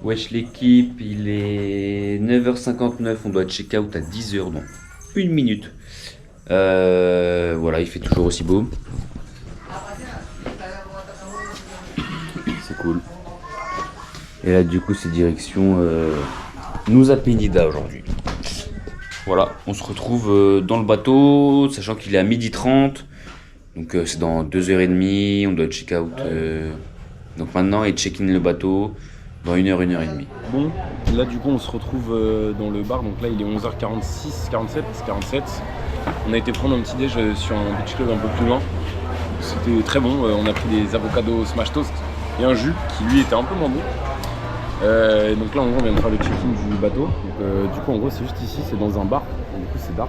Wesh l'équipe, il est 9h59, on doit check out à 10h, donc une minute. Voilà, il fait toujours aussi beau. C'est cool. Et là du coup c'est direction Nusa Penida aujourd'hui. Voilà, on se retrouve dans le bateau, sachant qu'il est à 12h30. Donc c'est dans 2h30, on doit check out donc maintenant et check-in le bateau dans 1h, 1h30. Bon, là du coup on se retrouve dans le bar, donc là il est 11h46, 47. On a été prendre un petit déj sur un beach club un peu plus loin. C'était très bon, on a pris des avocados smash toast et un jus qui lui était un peu moins bon. Donc là en gros on vient de faire le check-in du bateau. Donc, du coup en gros c'est juste ici, c'est dans un bar, donc, du coup c'est dark.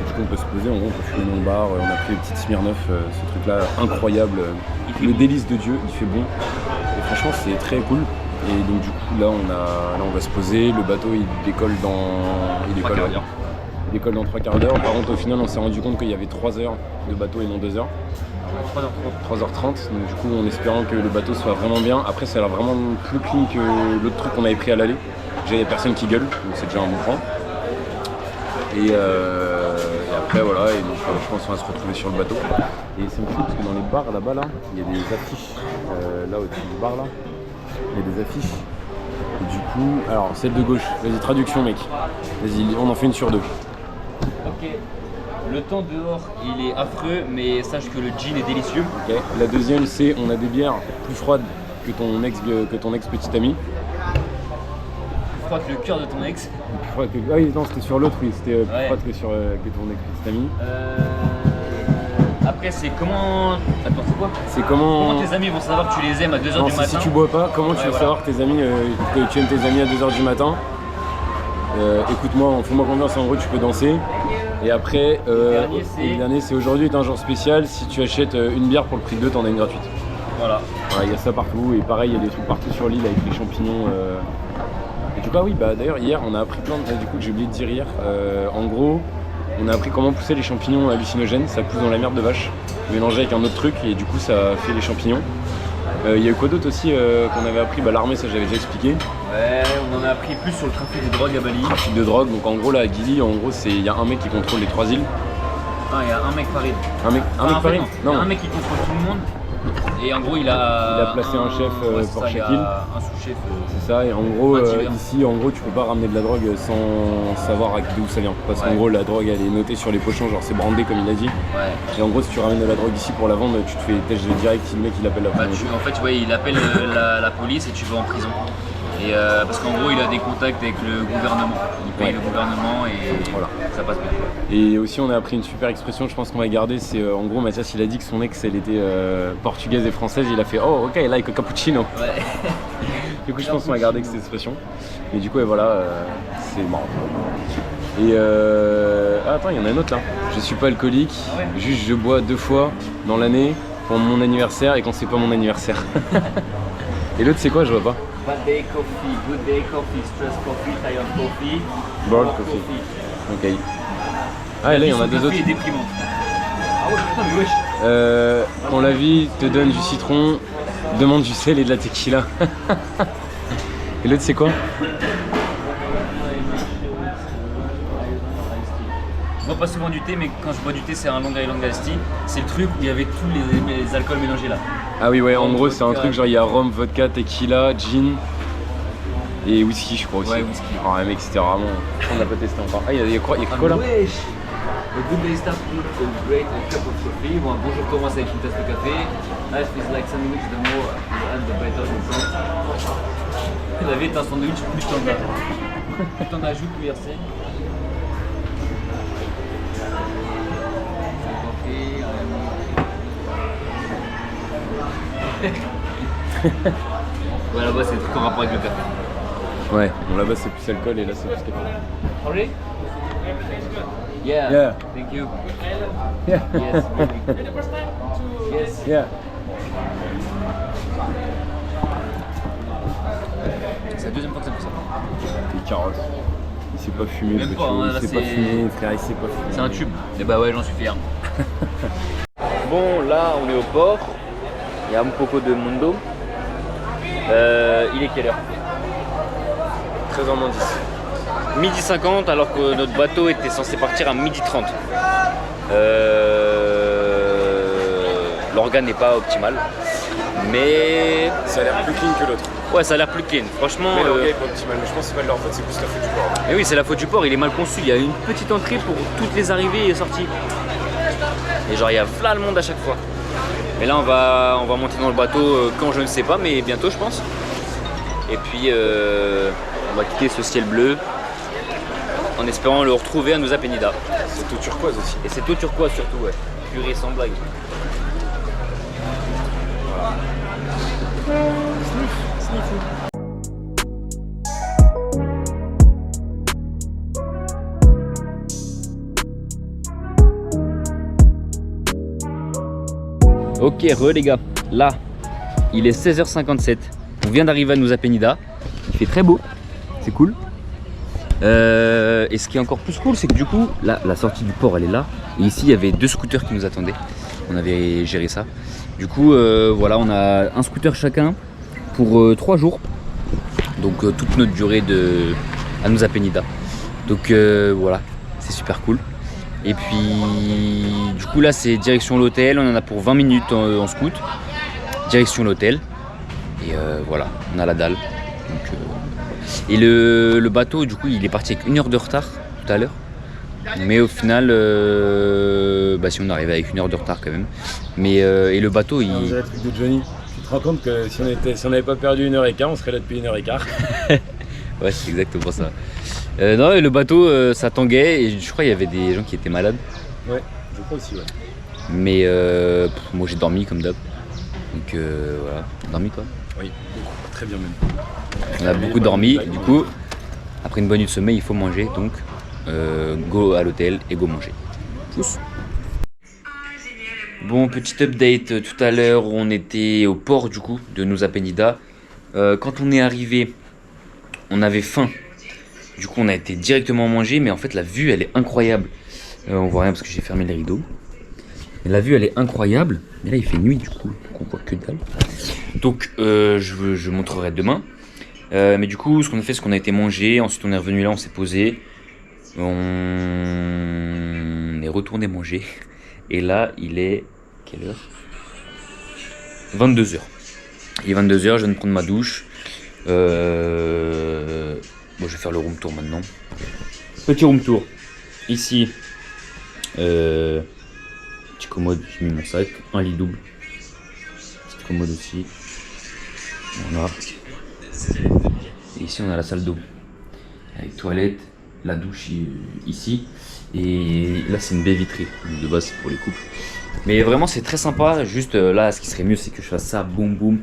Du coup on peut se poser, en gros on peut fumer dans le bar, on a pris les petites Smirnoff, ce truc là incroyable, le délice de Dieu, il fait bon. Et franchement c'est très cool. Et donc du coup là on va se poser, le bateau il décolle dans 3 quarts d'heure. Par contre au final on s'est rendu compte qu'il y avait 3 heures de bateau et non 2 heures. 3h30, donc du coup en espérant que le bateau soit vraiment bien. Après ça a l'air vraiment plus clean que l'autre truc qu'on avait pris à l'aller. Déjà il y a personne qui gueule, donc c'est déjà un bon point. Et après voilà, et donc je pense qu'on va se retrouver sur le bateau. Et c'est me fou parce que dans les bars là-bas là, il y a des affiches, là au-dessus du bar là, il y a des affiches. Et du coup, alors celle de gauche, vas-y traduction mec, vas-y on en fait une sur deux. Ok, le temps dehors il est affreux mais sache que le gin est délicieux. Ok, la deuxième c'est on a des bières plus froides que ton ex petite amie. Plus froid que le cœur de ton ex. Plus froid que... Ah oui non c'était sur l'autre, oui c'était plus froide que ton ex petite amie. Après c'est comment... Attends c'est quoi? C'est comment tes amis vont savoir que tu les aimes à 2h du matin? Si tu bois pas, comment tu veux savoir que tes amis, que tu aimes tes amis à 2h du matin? Écoute-moi, fais-moi confiance, en gros tu peux danser. Et après, le dernier c'est aujourd'hui est un jour spécial, si tu achètes une bière pour le prix de deux, t'en as une gratuite. Voilà. Il y a ça partout, et pareil, il y a des trucs partout sur l'île avec les champignons. Et du coup, oui, bah d'ailleurs hier on a appris plein de... Du coup que j'ai oublié de dire hier, en gros, on a appris comment pousser les champignons hallucinogènes, ça pousse dans la merde de vache, mélangé avec un autre truc, et du coup ça fait les champignons. Il y a eu quoi d'autre aussi qu'on avait appris? L'armée, ça j'avais déjà expliqué. Ouais, on en a appris plus sur le trafic de drogue à Bali. Trafic de drogue, donc en gros là à Gili, en gros il y a un mec qui contrôle les 3 îles. Non, il y a un mec par île. Un mec par île? Non. Il y a un mec qui contrôle tout le monde. Et en gros il a placé un chef pour chaque île. Un sous-chef. C'est ça, et en gros ici en gros tu peux pas ramener de la drogue sans savoir d'où ça vient. Parce qu'en gros la drogue elle est notée sur les pochons, genre c'est brandé comme il a dit. Ouais. Et en gros si tu ramènes de la drogue ici pour la vendre, tu te fais têche direct si le mec il appelle la police. En fait il appelle la police et tu vas en prison. Et parce qu'en gros il a des contacts avec le gouvernement. Il paye le gouvernement et voilà, ça passe bien. Et aussi on a appris une super expression, je pense qu'on va garder, c'est en gros Mathias il a dit que son ex elle était portugaise et française, il a fait oh ok I like a cappuccino. Ouais. Du coup je pense qu'on va garder cette expression. Et du coup voilà, c'est marrant. Et attends, il y en a un autre là. Je suis pas alcoolique, juste je bois 2 fois dans l'année pour mon anniversaire et quand c'est pas mon anniversaire. Et l'autre c'est quoi, je vois pas? Bad day coffee, good day coffee, stress coffee, tired coffee, bored coffee. Ok. Ah et là il y en a deux autres. Est déprimant. Ah ouais putain mais wesh. Quand la vie te donne du citron, demande du sel et de la tequila. Et l'autre c'est quoi? Je bois pas souvent du thé, mais quand je bois du thé c'est un Long Island Iced Tea. C'est le truc où il y avait tous les alcools mélangés là. Ah oui ouais, en gros c'est un truc genre il y a rhum, vodka, tequila, gin et whisky je crois aussi. Ouais whisky. Ah mec c'était vraiment... On n'a pas testé encore. Ah il y a quoi là? Wesh. A good day starts with a great cup of coffee. Bon, un bonjour commence avec une tasse de café. Life is like sandwich, the more you add the better it sounds. La vie est un sandwich, plus t'en ajoutes, plus c'est. Ouais là-bas c'est tout en rapport avec le café. Ouais, bon là-bas c'est plus alcool et là c'est plus café. Sorry? Yeah. Thank you. Yeah. Yes, really. Yes. Yeah. C'est la deuxième fois que ça fait ça. Les carottes. Il s'est pas fumé, même pas, hein, il s'est pas fumé, frère, il s'est pas fumé. C'est un tube. Et bah ouais, j'en suis fier. Bon, là on est au port. Il y a un poco de Mundo. Il est quelle heure? 13h moins 10. Midi 50 alors que notre bateau était censé partir à midi 30. L'organe n'est pas optimal. Mais ça a l'air plus clean que l'autre. Ouais, ça a l'air plus clean. Franchement. Mais l'organe est pas optimal. Mais je pense que c'est pas de leur faute, c'est plus la faute du port. Mais oui, c'est la faute du port. Il est mal conçu. Il y a une petite entrée pour toutes les arrivées et sorties. Et genre, il y a plein le monde à chaque fois. Et là, on va monter dans le bateau quand je ne sais pas, mais bientôt, je pense. Et puis, on va quitter ce ciel bleu en espérant le retrouver à Nusa Penida. C'est tout turquoise aussi. Et c'est tout turquoise surtout, ouais. Purée sans blague. Ok, les gars, là, il est 16h57. On vient d'arriver à Nusa Penida. Il fait très beau, c'est cool. Et ce qui est encore plus cool, c'est que du coup, là, la sortie du port, elle est là. Et ici, il y avait 2 scooters qui nous attendaient. On avait géré ça. Du coup, voilà, on a un scooter chacun pour 3 jours. Donc, toute notre durée à Nusa Penida. Donc, voilà, c'est super cool. Et puis, du coup, là, c'est direction l'hôtel. On en a pour 20 minutes en scoot. Direction l'hôtel. Et voilà, on a la dalle. Donc, et le bateau, du coup, il est parti avec 1 heure de retard tout à l'heure. Mais au final, si on arrivait avec 1 heure de retard quand même. Mais et le bateau, il. Le truc de Johnny. Tu te rends compte que si on n'avait pas perdu 1h15, on serait là depuis 1h15. Ouais, c'est exactement ça. Non, et le bateau, ça tanguait et je crois qu'il y avait des gens qui étaient malades. Ouais, je crois aussi, ouais. Mais moi j'ai dormi comme d'hab. Donc voilà, dormi quoi. Oui, très bien même. On a beaucoup dormi, du coup, après une bonne nuit de sommeil, il faut manger, donc go à l'hôtel et go manger. Pousse. Bon, petit update, tout à l'heure, on était au port du coup de Nusa Penida. Quand on est arrivé, on avait faim. Du coup, on a été directement manger, mais en fait, la vue, elle est incroyable. On voit rien parce que j'ai fermé les rideaux. Et la vue, elle est incroyable. Mais là, il fait nuit, du coup, donc on voit que dalle. Donc, je montrerai demain. Mais du coup, ce qu'on a fait, c'est qu'on a été manger. Ensuite, on est revenu là, on s'est posé. On est retourné manger. Et là, il est... Quelle heure ? 22h. Il est 22h, je viens de prendre ma douche. Bon, je vais faire le room tour maintenant. Petit room tour. Ici, petit commode, j'ai mis mon sac. Un lit double. Petite commode aussi. Voilà. Et ici, on a la salle d'eau. Avec toilette, la douche ici. Et là, c'est une baie vitrée. De base, c'est pour les couples. Mais vraiment, c'est très sympa. Juste là, ce qui serait mieux, c'est que je fasse ça, boum boum.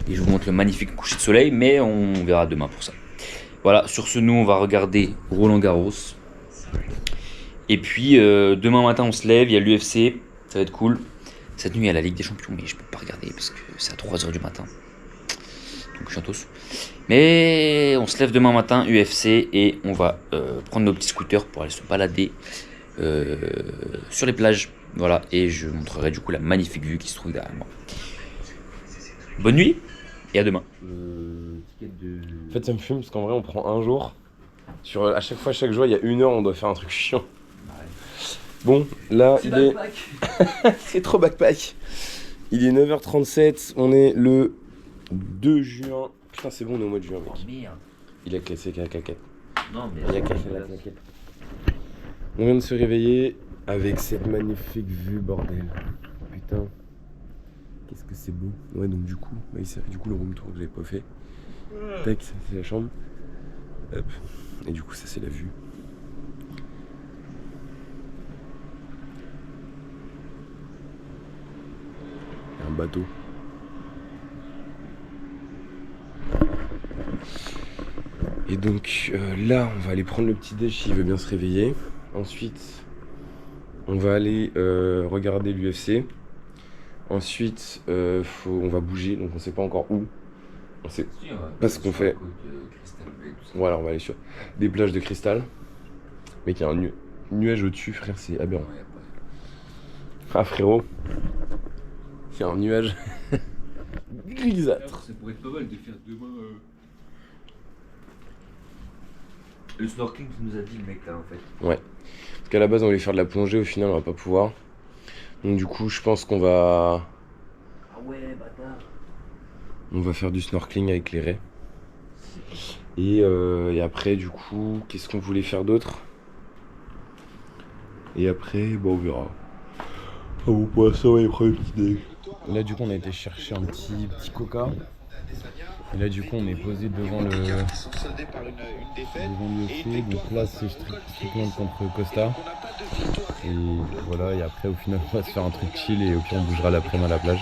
Et je vous montre le magnifique coucher de soleil. Mais on verra demain pour ça. Voilà, sur ce, nous, on va regarder Roland Garros. Et puis, demain matin, on se lève, il y a l'UFC, ça va être cool. Cette nuit, il y a la Ligue des Champions, mais je peux pas regarder parce que c'est à 3h du matin. Donc, je suis tous. Mais on se lève demain matin, UFC, et on va prendre nos petits scooters pour aller se balader sur les plages. Voilà, et je montrerai du coup la magnifique vue qui se trouve derrière moi. Bonne nuit, et à demain. En fait, ça me fume parce qu'en vrai, on prend un jour. À chaque fois, chaque jour, il y a 1 heure, on doit faire un truc chiant. Bon, là, il est. C'est trop backpack. Il est 9h37, on est le 2 juin. Putain, c'est bon, on est au mois de juin, mec. Oh merde. Il a cassé la claquette. Non, mais. Il a cassé la claquette. On vient de se réveiller avec cette magnifique vue, bordel. Putain. Qu'est-ce que c'est beau. Ouais, donc du coup, le room tour que j'avais pas fait. Tac, ça c'est la chambre. Hop. Et du coup, ça c'est la vue. Il y a un bateau. Et donc là, on va aller prendre le petit déj s'il veut bien se réveiller. Ensuite, on va aller regarder l'UFC. Ensuite, on va bouger, donc on sait pas encore où. On sait pas ce qu'on fait. Voilà, on va aller sur des plages de cristal. Mais il y a un nuage au-dessus, frère, c'est aberrant. Ah frérot, il y a un nuage grisâtre. Ça pourrait être pas mal de faire demain. Le snorkeling, tu nous a dit le mec là en fait. Ouais. Parce qu'à la base on voulait faire de la plongée, au final on va pas pouvoir. Donc du coup je pense qu'on va... Ah ouais, bâtard. On va faire du snorkeling avec les raies. Et après du coup, qu'est-ce qu'on voulait faire d'autre? Et après, bon on verra. Ah bon, pour l'instant, il prend une petite déj. Là du coup on a été chercher un petit coca. Et là du coup on est posé devant le l'UFC. Donc là c'est Strickland contre Costa. Et voilà, et après au final on va se faire un truc chill et au pire on bougera l'après-midi à la plage.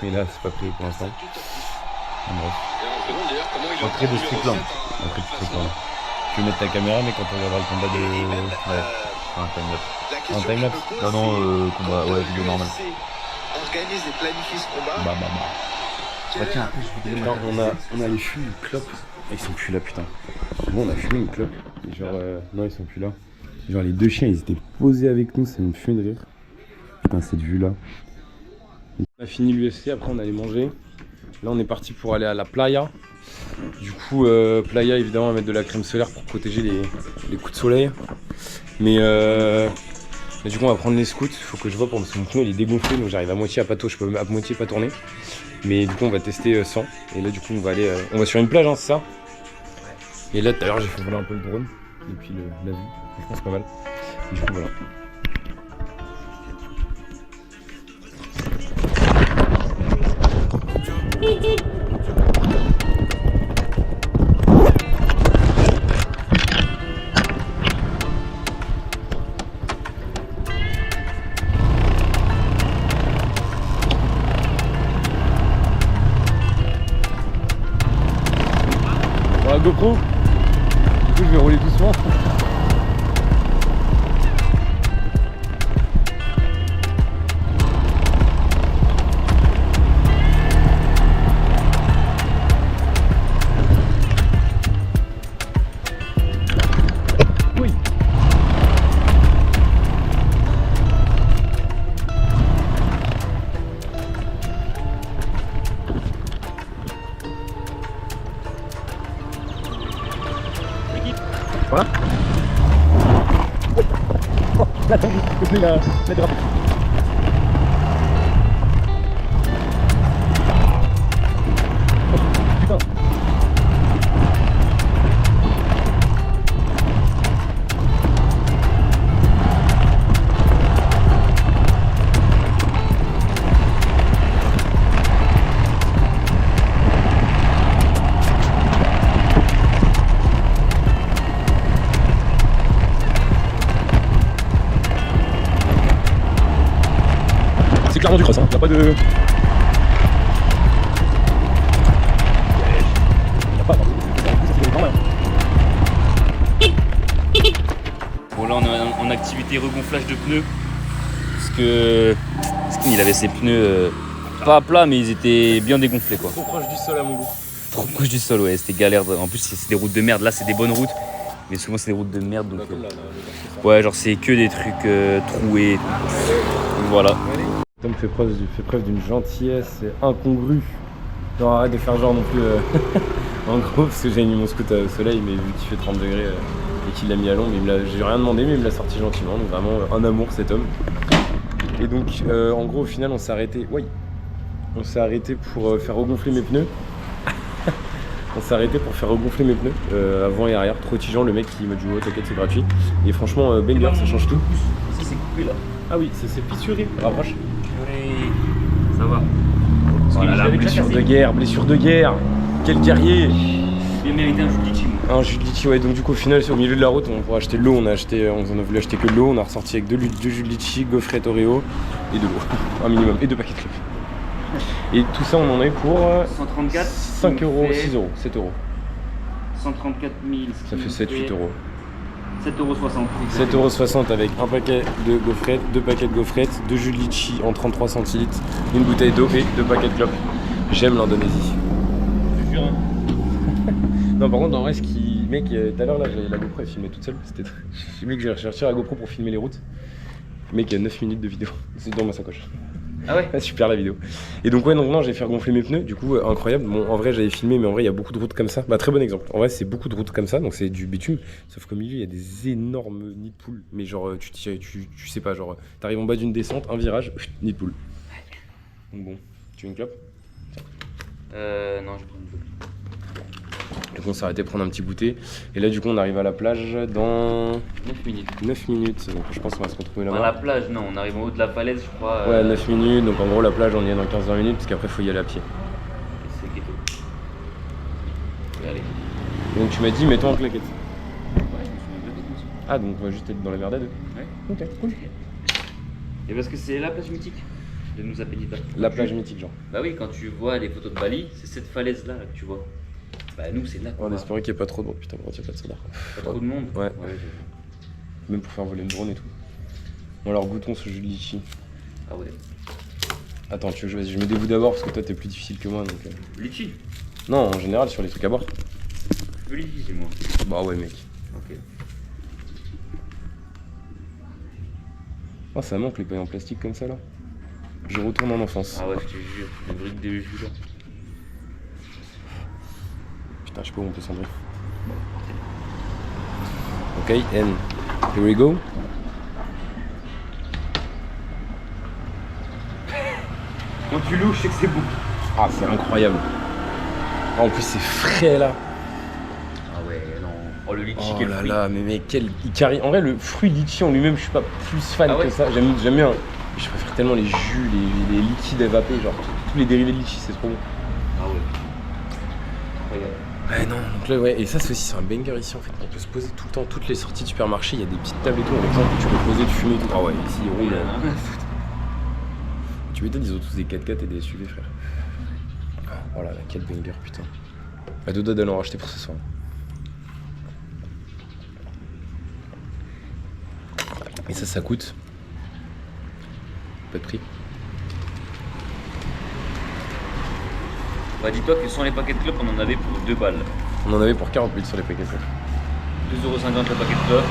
Mais là c'est pas prévu pour l'instant. Bref. Entrée de Strickland. Entrée de Strickland. Tu veux mettre ta caméra mais quand on va voir le combat de... Ouais, un time-lapse. Un time-lapse? Non, combat, ouais, vidéo normale. Organise et planifie ce combat. Bah tiens, après je voudrais... On a les fumées une clope. Ils sont plus là, putain. Bon, on a fumé une clope. Et genre, non, ils sont plus là. Genre, les deux chiens, ils étaient posés avec nous. C'est une fumée de rire. Putain, cette vue-là. On a fini l'UFC, après on allait manger. Là, on est parti pour aller à la playa. Du coup, playa, évidemment, on va mettre de la crème solaire pour protéger les coups de soleil. Mais du coup, on va prendre les scouts. Il faut que je vois parce que mon pneu il est dégonflé. Donc, j'arrive à moitié à pas je peux à moitié pas tourner. Mais du coup on va tester 100 et là du coup on va aller on va sur une plage, hein, c'est ça? Et là tout à l'heure j'ai fait voler un peu le drone depuis la vue, je pense pas mal. Et du coup voilà. GoPro, du coup je vais rouler doucement. Oui. Voilà. Oh, là, le drapeau. Putain. C'est clairement du cross, hein. Y a pas de... Y a pas, Bon là on est en activité regonflage de pneus. Parce qu'il avait ses pneus pas à plat mais ils étaient bien dégonflés quoi. Trop proche du sol à mon goût. Trop proche du sol, ouais, c'était galère. En plus c'est des routes de merde, là c'est des bonnes routes. Mais souvent c'est des routes de merde donc... ouais genre c'est que des trucs troués. Donc voilà. Tom fait preuve d'une gentillesse incongrue. Genre arrête de faire genre non plus en gros parce que j'ai mis mon scooter au soleil mais vu qu'il fait 30 degrés et qu'il l'a mis à l'ombre, j'ai rien demandé mais il me l'a sorti gentiment, donc vraiment un amour cet homme. Et donc en gros au final on s'est arrêté, on s'est arrêté pour faire regonfler mes pneus. On s'est arrêté pour faire regonfler mes pneus avant et arrière, trop tigeant, le mec qui m'a dit oh t'inquiète c'est gratuit. Et franchement banger, ça change tout. Ça c'est coupé là. Ah oui, c'est fissuré, rapproche. Ça va. Voilà, la blessure de guerre. Quel guerrier. Bien mérité un jus de litchi. Un jus de litchi, ouais. Donc du coup au final au milieu de la route on pourrait acheter de l'eau. On en a voulu acheter que de l'eau. On a ressorti avec deux jus de litchi, gaufrette Oreo et de l'eau. Un minimum. Et 2 paquets de clopes. Et tout ça on en a eu pour 134 5 euros, 6 euros, 7 euros. 134 000. Ça fait 7-8 euros. 7,60 € 7,60 € avec un paquet de gaufrettes, 2 paquets de gaufrettes, 2 jus de litchi en 33 centilitres, une bouteille d'eau et 2 paquets de clopes. J'aime l'Indonésie. C'est sûr, hein. Non, par contre, en vrai, mec, tout à l'heure, là, la GoPro, elle filmait toute seule. C'était... Mec, j'ai recherché la GoPro pour filmer les routes. Mec, il y a 9 minutes de vidéo. C'est dans ma sacoche. Ah ouais. Super la vidéo. Et donc ouais, donc non, j'ai fait gonfler mes pneus, du coup incroyable. Bon, en vrai j'avais filmé, mais en vrai il y a beaucoup de routes comme ça. Bah très bon exemple. En vrai c'est beaucoup de routes comme ça, donc c'est du bitume. Sauf qu'au milieu il y a des énormes nids de poules. Mais genre tu sais pas, genre t'arrives en bas d'une descente, un virage, nid de poules. Donc bon, tu veux une clope? Non, je prends une clope. Du coup on s'est arrêté prendre un petit goûter. Et là du coup on arrive à la plage dans 9 minutes. 9 minutes. Donc je pense qu'on va se retrouver À là-bas. la plage, non, on arrive en haut de la falaise, je crois. Ouais, 9 minutes. Donc en gros la plage on y est dans 15-20 minutes parce qu'après faut y aller à pied. C'est ghetto. Allez. Donc tu m'as dit mets-toi en claquette. Ouais, je me suis mis dessus. Ah donc on va juste être dans la merde à deux. Ouais. Ok, cool. Et parce que c'est la plage mythique de Nusa Penida. La plage mythique genre. Bah oui, quand tu vois les photos de Bali, c'est cette falaise là que tu vois. Bah nous c'est là qu'on On va. espérait qu'il n'y ait pas trop de monde. Putain, pourquoi il n'y a pas de soda? Pas trop de monde. Ouais. J'ai- Même pour faire voler le drone et tout. Bon alors goûtons ce jus de litchi. Ah ouais. Attends, tu veux, vas-y, je mets des bouts d'abord parce que toi t'es plus difficile que moi donc. Litchi. Non, en général sur les trucs à boire. Je veux litchi c'est moi. Bah ouais mec. Ok. Oh ça manque les pailles en plastique comme ça là. Je retourne en enfance. Ah ouais, je te jure, les briques des jus là. Putain, je sais pas où on peut s'en aller. Ok, and here we go. Quand tu loues, je sais que c'est beau. Ah, c'est incroyable. Ah, en plus, c'est frais là. Ah ouais, non. Oh le litchi, Oh quel là fruit. là, mais quel. En vrai, le fruit litchi en lui-même, je suis pas plus fan Ah ouais. que ça. J'aime bien. Je préfère tellement les jus, les liquides évapés, genre tous les dérivés de litchi, c'est trop bon. Ah ouais. Regarde. Ouais, non, donc là, ouais, et ça, c'est aussi c'est un banger ici en fait. On peut se poser tout le temps, toutes les sorties de supermarché, il y a des petites tables et tout, avec ça, tu peux poser, tu fumer et tout. Ah ouais, ici, ils roulent. Tu m'étonnes, ils ont tous des 4x4 et des SUV, frère. Oh là là, quel banger, putain. À deux doigts d'aller en racheter pour ce soir. Et ça coûte. Pas de prix. Bah dis-toi que sans les paquets de clopes, on en avait pour 2 balles. On en avait pour 48 sur les paquets. 2,50€ le paquet de clopes.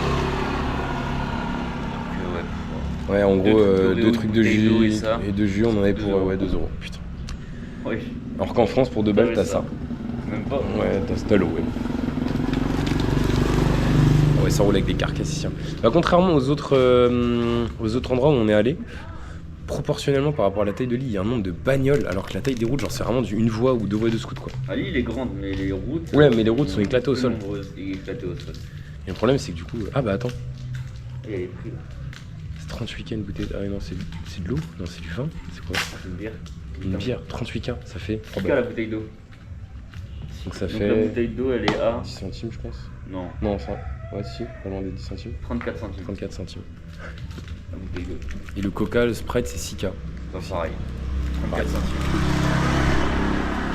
Donc ouais. Ouais, en gros, Deux deux trucs de bouteilles d'eau jus et ça. et de jus, on en avait 2 pour euros. ouais, 2 euros. Putain. Oui. Alors qu'en France, pour 2 balles, t'as ça. Même pas. Ouais, t'as Stalo, ouais. Ouais, ça roule avec des carcasses ici. Bah, contrairement aux autres endroits où on est allé, proportionnellement par rapport à la taille de l'île, il y a un nombre de bagnoles, alors que la taille des routes, genre c'est vraiment une voie ou 2 voies de scoot quoi. Ah, l'île est grande, mais les routes. Ouais, mais les routes sont éclatées au sol. Nombreuses et éclatées au sol. Et le problème, c'est que du coup. Ah bah attends, Et il y a les prix là. c'est 38K une bouteille. Ah non, c'est de l'eau? Non, c'est du vin? C'est quoi? Une bière. Une bière, 38K, ça fait 3 Quelle la balles. bouteille d'eau? Donc ça Donc la fait bouteille d'eau elle est à. 10 centimes, je pense. Non, Non, ça. Ouais, si, pas loin des 10 centimes. 34 centimes. 34 centimes. La bouteille d'eau. Et le coca, le Sprite, c'est 6K. Pas pareil. 34 centimes.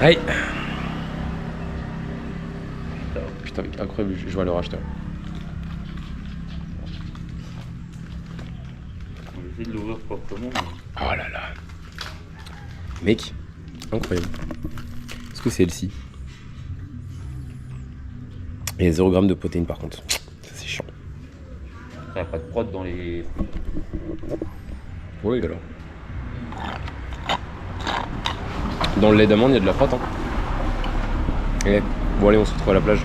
Aïe! Putain. Putain, incroyable, je vais aller le racheter. On va essayer de l'ouvrir proprement. Mais... Oh là là. Mec, incroyable. Est-ce que c'est elle-ci? Il y a 0 g de protéines par contre. Ça c'est chiant. Il n'y a pas de prod dans les. Oui alors. Dans le lait d'amande, il y a de la prot. Hein. Et bon allez, on se retrouve à la plage.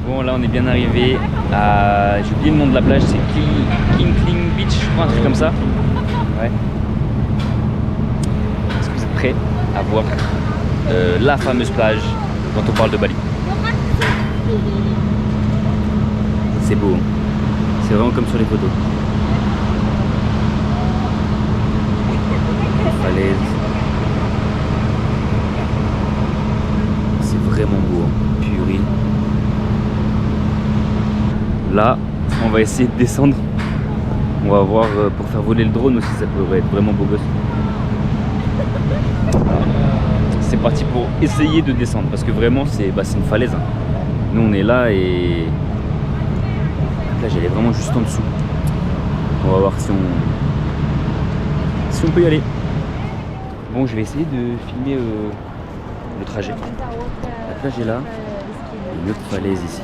Bon là on est bien arrivé à... J'ai oublié le nom de la plage, c'est Kling Beach, je crois, un truc comme ça. Ouais. Est-ce que vous êtes prêts à voir la fameuse plage dont on parle de Bali? C'est beau, hein. C'est vraiment comme sur les photos. Falaise. C'est vraiment beau, hein. Purée. Là, on va essayer de descendre. On va voir pour faire voler le drone aussi, ça pourrait être vraiment beau gosse. C'est parti pour essayer de descendre parce que vraiment c'est une falaise. Hein. Nous on est là et la plage elle est vraiment juste en dessous. On va voir si on peut y aller. Bon, je vais essayer de filmer le trajet. La plage est là. Il y a une autre falaise ici.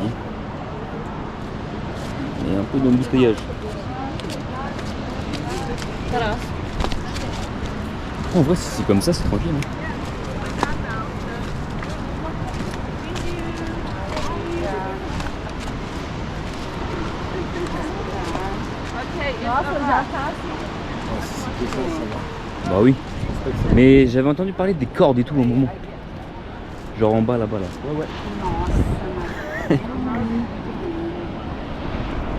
Et un peu d'embouteillage. En vrai, si c'est comme ça, c'est tranquille. Hein. Bah oui. Mais j'avais entendu parler des cordes et tout au moment. Genre en bas là-bas là. Ouais.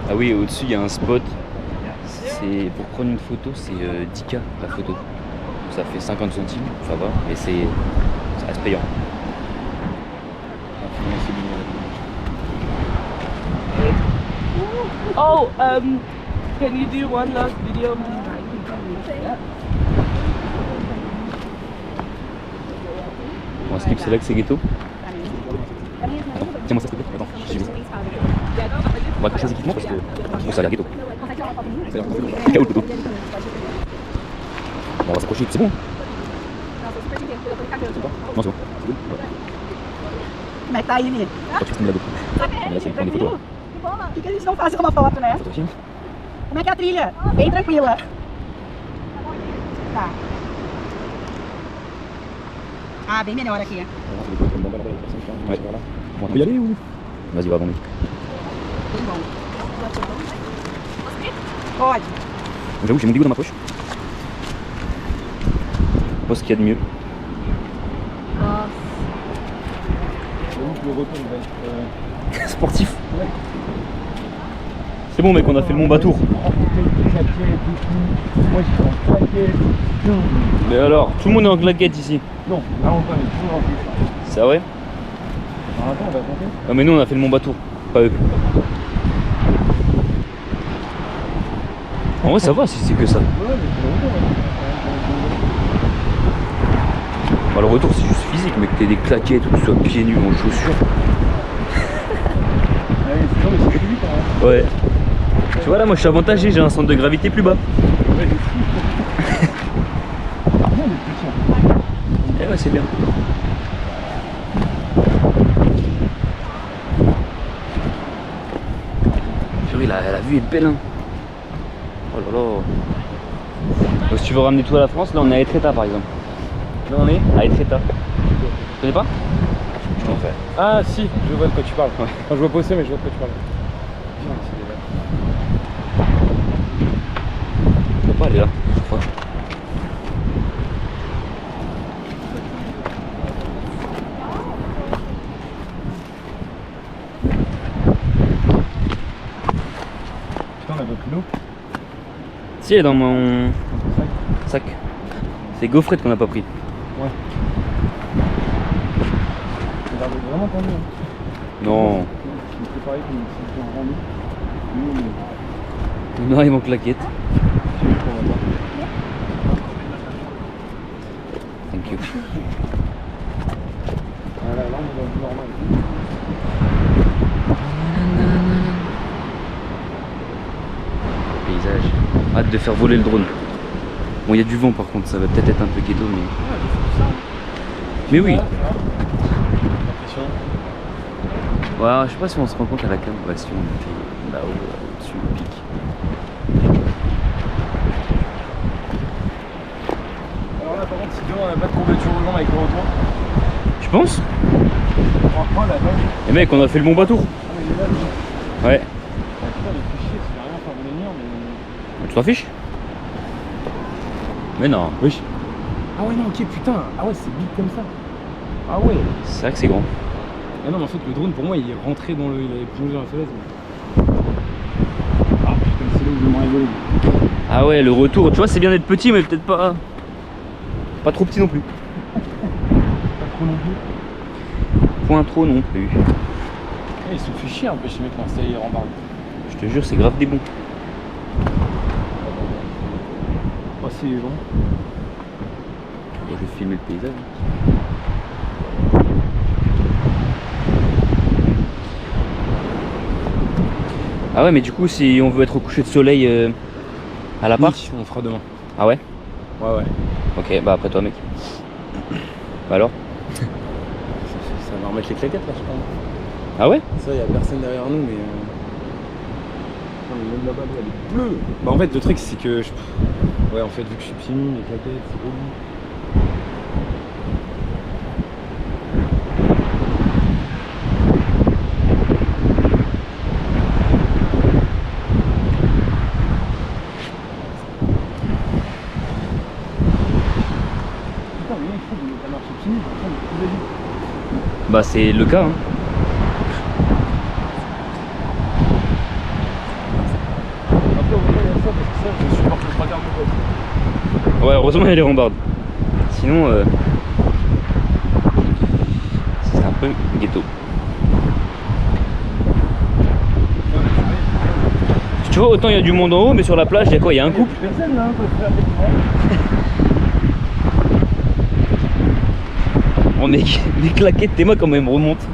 Ah oui, au-dessus il y a un spot. C'est pour prendre une photo, c'est 10K la photo. Ça fait 50 centimes, ça va, mais ça reste payant. Oh, can you do one last video? On skip, c'est là que c'est ghetto. Attends, tiens-moi ça s'il te plaît. Attends, j'y vais. On va accrocher les équipements parce que je trouve ça a l'air ghetto. Ça a l'air ghetto le poteau. Bon, on va s'accrocher, c'est bon. Non, c'est bon. Como é que tá aí, menino? Pode ficar comigo. Là, c'est prendre des photos. O que eles vão fazer uma foto, né? Photo film. Como é que é a trilha? Bem tranquila. Tá. Ah, bem melhor aqui. Ouais. On peut y aller ou? Vas-y, va avant lui. Bem bom. Pode. J'avoue, j'ai mon bigot dans ma poche. Je pense qu'il y a de mieux. Le retour va être Sportif. C'est bon mec, on a fait le Mont Batour. Moi je suis en claquette. Mais alors, tout le monde est en claquette ici. Non, vraiment pas, mais toujours en plus. C'est vrai? Attends, on va compter. Ah mais nous on a fait le Mont Batour, pas eux. En vrai ça va si c'est que ça. Ouais, mais c'est le retour. Bah, le retour c'est juste physique, mais que t'aies des claquettes ou que tu sois pieds nus en chaussures. Ouais, c'est mais c'est plus vite, hein. Ouais. Tu vois là moi je suis avantagé, j'ai un centre de gravité plus bas. Ouais, c'est fou. Non, mais putain. Eh ouais c'est bien. Purée, la vue est belle hein. Oh là là. Donc, si tu veux ramener tout à la France, là on est à Etretat par exemple. Là on est À Etretat. Tu connais pas? Je t'en fais. Ah si, je vois de quoi tu parles. Ouais. Enfin, je vois pas où c'est, mais je vois de quoi tu parles. Putain, c'est Je peux pas aller là, chaque fois. Putain, on a pas pris l'eau. Si elle est dans mon sac. C'est gaufrette qu'on n'a pas pris. Ouais. Ça a l'air d'être vraiment tendu. Hein. Non. C'est pareil comme si c'était en rendu. Nous, On arrive en claquette. je sais pas, on va voir. Thank you. Voilà, là on est dans le normal. Paysage. Hâte de faire voler le drone. Bon, il y a du vent par contre, ça va peut-être être un peu ghetto, mais. Mais oui. L'impression. Ouais, je sais pas si on se rend compte à la caméra. Ouais, si on était là-haut, au-dessus du pic. Alors là, par contre, si demain on n'a pas de courbature aux jambes avec le retour, Tu penses? on va reprendre la page. Et mec, on a fait le Mont Batour. Ah, mais il est là, lui. Ouais. Ah, putain, il fait chier, c'est vraiment faire venir, mais. Tu t'en fiches? Mais non. Oui. Ah ouais, non, ok, putain. Ah ouais, c'est big comme ça. Ah ouais. C'est vrai que c'est grand. Ah non, mais en fait, le drone, pour moi, il est rentré dans le. Il avait plongé dans la falaise. Mais... Ah putain, c'est là où j'aimerais voler. Ah ouais, le retour, tu vois, c'est bien d'être petit, mais peut-être pas. Pas trop petit non plus. Pas trop non plus. Point trop non plus. Ils se fait chier un peu, ces mecs, là, c'est en barre. Je te jure, c'est grave des bons. Oh, c'est long. Bon, je vais filmer le paysage. Ah ouais, mais du coup, si on veut être au coucher de soleil à l'appart. Oui, on fera demain. Ah ouais? Ouais, ouais. Ok, bah après toi, mec. Bah alors? Ça va remettre les claquettes là, je pense. Ah ouais? Ça, il y a personne derrière nous, mais. Putain, mais même là-bas, elle est bleue. Bah, en fait, le truc, c'est que. Ouais, en fait, vu que je suis pieds nus, les claquettes, c'est relou. Putain, mais mec, je trouve que t'as marché pieds nus, par contre, tu l'as dit. Bah c'est le cas hein. Après, heureusement, il y a ça, parce que ça, je supporte le 3 quarts de mon pote. Ouais, heureusement il y a les rambardes. Sinon, c'est un peu ghetto. Tu vois, autant il y a du monde en haut, mais sur la plage, il y a quoi? Il y a un couple. Personne là, on peut faire des Oh mec, les claquettes, tes mains quand même remontent.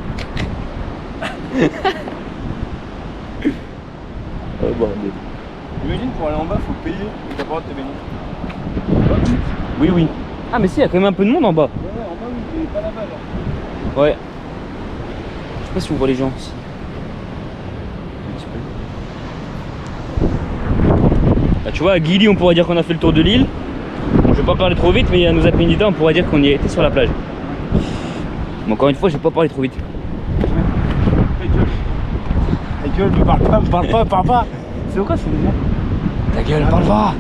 Oh bordel. Imagine pour aller en bas, faut payer et t'as pas le droit de te baigner. Oui, oui. Ah, mais si, il y a quand même un peu de monde en bas. Ouais, en bas, oui, mais pas là-bas, genre. Ouais. Je sais pas si on voit les gens ici. Un petit peu. Bah, tu vois, à Gili, on pourrait dire qu'on a fait le tour de l'île. Bon, je vais pas parler trop vite, mais à Nusa Penida, on pourrait dire qu'on y a été sur la plage. Mais encore une fois, j'ai pas parlé trop vite. Ta gueule, me parle pas. C'est quoi, c'est bizarre? Ta gueule, parle pas.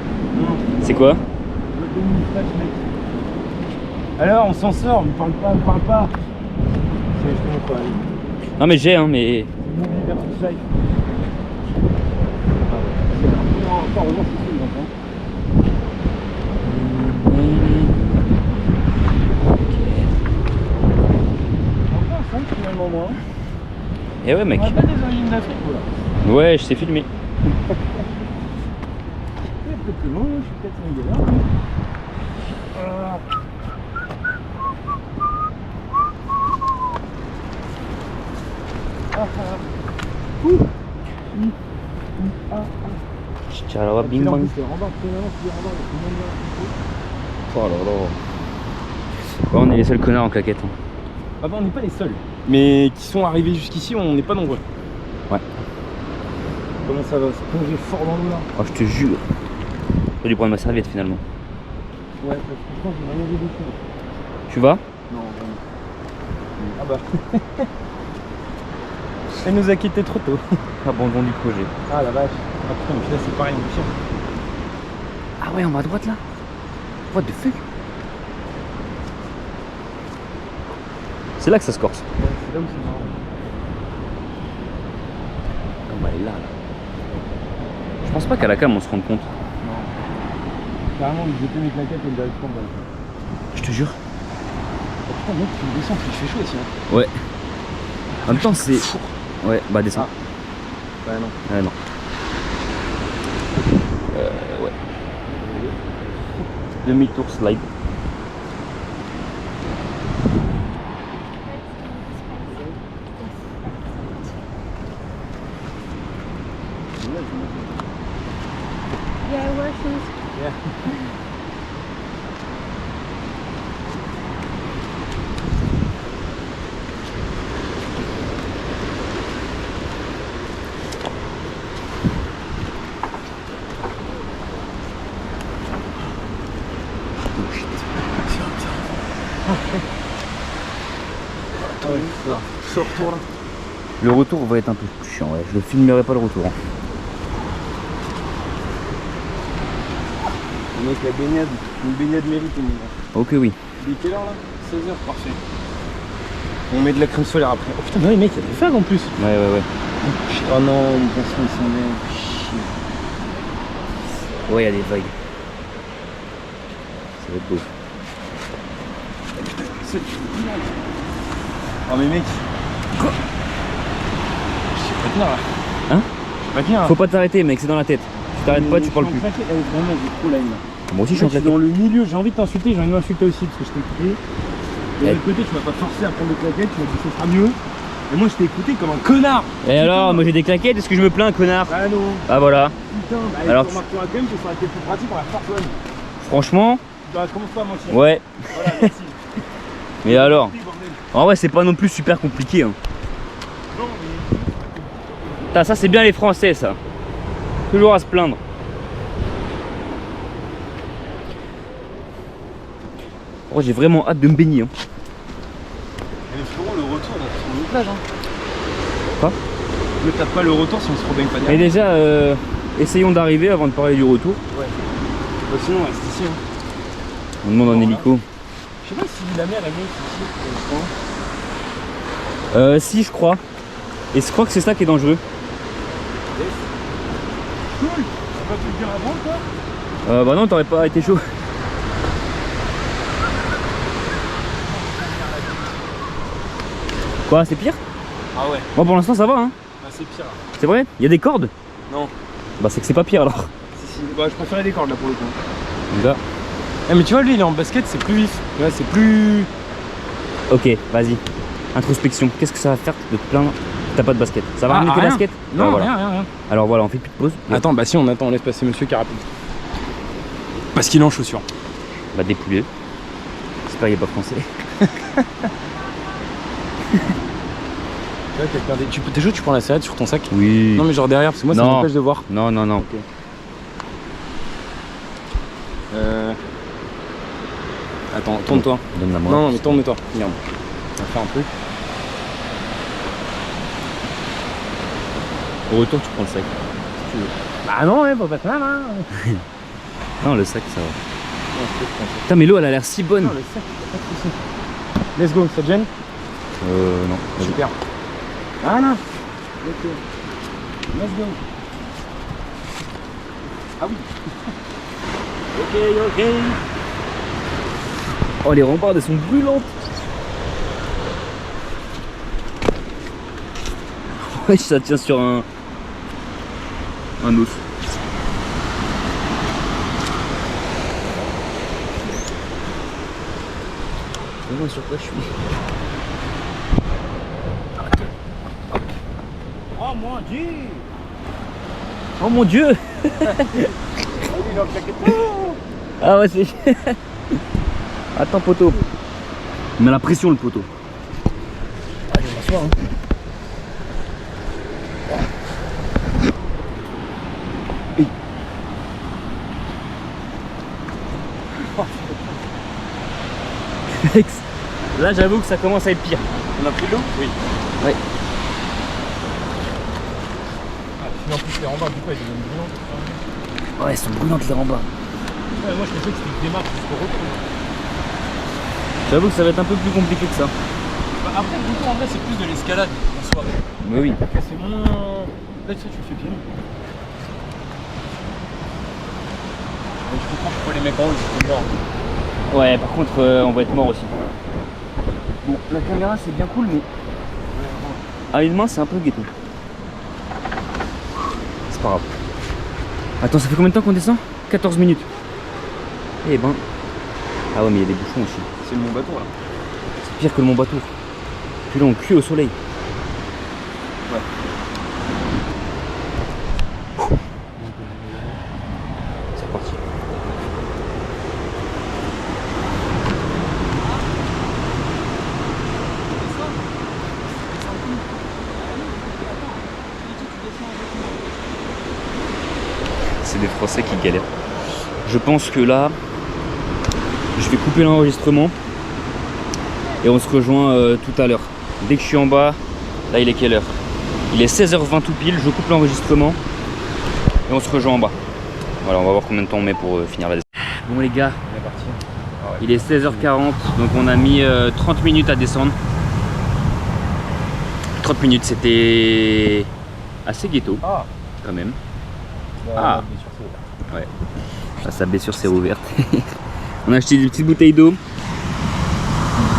C'est quoi? Alors, on s'en sort, me parle pas. C'est justement quoi, allez. Non mais j'ai, hein, mais... Movie versus life. Encore heureusement, c'est cool, donc, hein. Enfin, ça, finalement, moi. Eh ouais, mec. On a pas des origines d'Afrique, voilà. Ouais, je sais filmer. Peut-être que non, je suis peut-être sénégalais. Tchalala, bing bang. Oh là là. Ouais, on est les seuls connards en claquette. Hein. Ah bah on n'est pas les seuls. Mais qui sont arrivés jusqu'ici, on n'est pas nombreux. Ouais. Comment ça va se plonger fort dans l'eau là? Oh, je te jure. J'ai dû prendre ma serviette finalement. Ouais, parce que je pense que j'ai rien vu dessus. Tu vas? Non, vraiment. Ah bah. Elle nous a quittés trop tôt. Abandon du projet. Ah la vache. Ah putain, mais là c'est pareil, mon chien. Ah ouais, en bas à droite là. What the fuck? C'est là que ça se corse. Ouais, c'est là où c'est marrant. Comme elle est là, là. Je pense pas qu'à la cam on se rende compte. Non. Carrément, ils étaient mes claquettes et le direction. Je te jure. Oh putain, mec, tu me descends, il fait chaud ici. Hein. Ouais. En même temps, c'est. Ouais, bah descends. Bah non. Ouais, non. Ouais. Demi-tour slide. Yeah, I wear shoes. Yeah. Ce retour là. Le retour va être un peu plus chiant, ouais. Je le filmerai pas le retour. Hein. Mec, la baignade, une baignade méritée, mon gars. Ok, oui. Il est quelle heure là? 16h, parfait. On met de la crème solaire après. Oh putain, mais ouais, mec, il y a des vagues en plus. Ouais, ouais, ouais. Oh non, une personne s'en est. Ouais, il y a des vagues. Ça va être beau. Oh mais mec. Quoi? Je sais pas tenir là. Hein? Je sais pas tenir là. Faut pas t'arrêter, mec, c'est dans la tête. Tu t'arrêtes pas, tu parles plus. Vraiment, j'ai trop la haine. Moi aussi, je suis en Mec, claquette. dans le milieu, j'ai envie de t'insulter, j'ai envie de m'insulter aussi parce que je t'ai écouté. Et de Eh. l'autre côté, tu m'as pas forcé à prendre des claquettes, tu m'as dit que ce sera mieux. Et moi, je t'ai écouté comme un connard. Et alors, moi j'ai des claquettes, est-ce que je me plains, connard? Ah non. Ah voilà. Putain, bah Alors, tu remarqueras quand même que ça aurait été plus pratique pour la Force One. Franchement, Bah, commence pas à mentir. ouais. Voilà, merci. Mais alors? Oui, bordel. En vrai, c'est pas non plus super compliqué. Hein. Non, mais. Putain, ça, c'est bien les Français, ça. Toujours à se plaindre. Oh, j'ai vraiment hâte de me baigner. Hein. Mais frérot, le retour, on se retrouve aux plages. Hein. Quoi? Ne tape pas le retour si on se rebaigne pas Mais derrière. déjà, essayons d'arriver avant de parler du retour. Ouais. Bah, sinon, on reste ici. Hein. On demande un hélico. Je sais pas si la mer est monte ici. Si, je crois. Et je crois que c'est ça qui est dangereux. Cool. T'as pas pu le dire avant, toi? Bah non, t'aurais pas été chaud. Quoi, c'est pire? Ah ouais. Bon, pour l'instant ça va, hein. Bah, c'est pire. C'est vrai? Il y a des cordes? Non. Bah c'est que c'est pas pire alors. Si. Bah, je préférais des cordes là pour le coup. Là. Eh, mais tu vois, lui, il est en basket, c'est plus vif. Ouais, c'est plus. Ok, vas-y. Introspection. Qu'est-ce que ça va faire de te plaindre? T'as pas de basket. Ça va ramener tes rien. baskets? Non, Ah, voilà. rien. Alors voilà, on fait plus de pause. Attends, bah si, on attend, on laisse passer monsieur qui est rapide. Parce qu'il est en chaussures. Bah dépouiller. J'espère qu'il est pas français. T'es chaud, tu prends la salade sur ton sac? Oui. Non, mais genre derrière, parce que moi ça Non. m'empêche de voir. Non. Ok. Attends, tourne-toi. Donne la main. Non, mais tourne-toi. Regarde. On va faire un truc. Au retour, tu prends le sac. Bah non, ouais, faut pas te mal, hein. Non, le sac, ça va. Putain, mais l'eau, elle a l'air si bonne. Non, le sac, pas de soucis. Let's go, ça te gêne? Non. Vas-y. Super. Voilà. Ok. Let's go. Ah oui. Ok. Oh, les rambardes, elles sont brûlantes. Ouais, ça tient sur un os. Comment sur quoi je suis? Oh mon dieu. Oh mon dieu. Ah ouais, c'est... Attends, poteau. Il met la pression, le poteau. Allez, on va s'asseoir, hein. Là, j'avoue que ça commence à être pire. On a pris de l'eau? Oui. Ouais. En plus, les rembats, du coup, elles deviennent brûlantes. Ouais, elles sont brûlantes les rambardes. Ouais, moi, je pensais que c'était une démarche jusqu'au retour. J'avoue que ça va être un peu plus compliqué que ça. Bah, après, du coup, en vrai, c'est plus de l'escalade en soirée. Mais oui. C'est moins. Là, tu sais, tu le fais bien. Mais je comprends pourquoi les mecs en haut, ils sont morts. Ouais, par contre, on va être mort aussi. Bon, la caméra, c'est bien cool, mais à une main, c'est un peu ghetto. C'est pas grave. Attends, ça fait combien de temps qu'on descend? 14 minutes. Eh ben. Ah ouais, mais il y a des bouchons aussi. C'est le Mont Bateau là. C'est pire que le Mont Bateau. Puis là, on cuit au soleil. Ouais. C'est reparti. C'est des Français qui galèrent. Je pense que là, je vais couper l'enregistrement et on se rejoint tout à l'heure. Dès que je suis en bas, là il est quelle heure? Il est 16h20 tout pile, je coupe l'enregistrement et on se rejoint en bas. Voilà, on va voir combien de temps on met pour finir la descente. Bon les gars, On est parti. Ah ouais. il est 16h40, donc on a mis 30 minutes à descendre. 30 minutes, c'était assez ghetto Ah. quand même. Ah. Ouais. Ah, sa blessure s'est rouverte. On a acheté des petites bouteilles d'eau.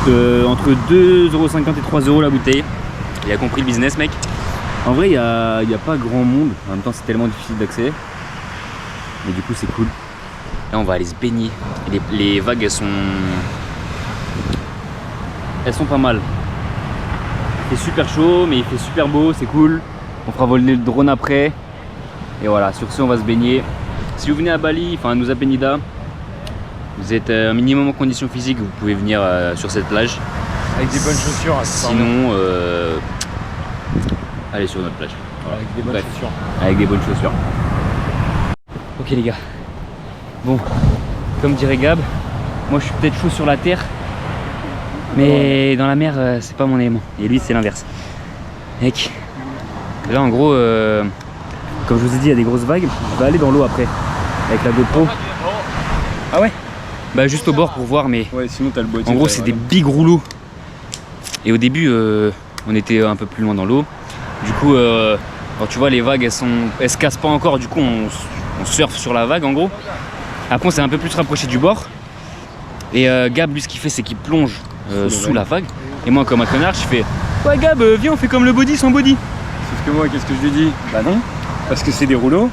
Entre 2,50€ et 3€ la bouteille. Il a compris le business, mec. En vrai, il n'y a pas grand monde. En même temps, c'est tellement difficile d'accès. Mais du coup, c'est cool. Là, on va aller se baigner. Les vagues, elles sont pas mal. Il fait super chaud, mais il fait super beau, c'est cool. On fera voler le drone après. Et voilà, sur ce, on va se baigner. Si vous venez à Bali, enfin à Nusa Penida, vous êtes un minimum en condition physique, vous pouvez venir sur cette plage. Avec des bonnes chaussures. Sinon, allez sur notre plage. Voilà. Avec des bonnes Bref, chaussures. avec des bonnes chaussures. Ok les gars. Bon, comme dirait Gab, Moi je suis peut-être chaud sur la terre, mais dans la mer c'est pas mon élément. Et lui c'est l'inverse. Mec, là en gros, comme je vous ai dit, il y a des grosses vagues. Je vais aller dans l'eau après avec la GoPro. Ah ouais? Bah juste au bord pour voir, mais Ouais, sinon t'as le boîtier. en gros c'est des big rouleaux. Et au début on était un peu plus loin dans l'eau. Du coup alors, tu vois les vagues elles se cassent pas encore, du coup on surfe sur la vague en gros. Après on s'est un peu plus rapproché du bord. Et Gab lui ce qu'il fait c'est qu'il plonge sous la vague. Et moi comme un connard je fais ouais Gab viens on fait comme le body sans body. Sauf que moi qu'est-ce que je lui dis? Bah non, parce que c'est des rouleaux.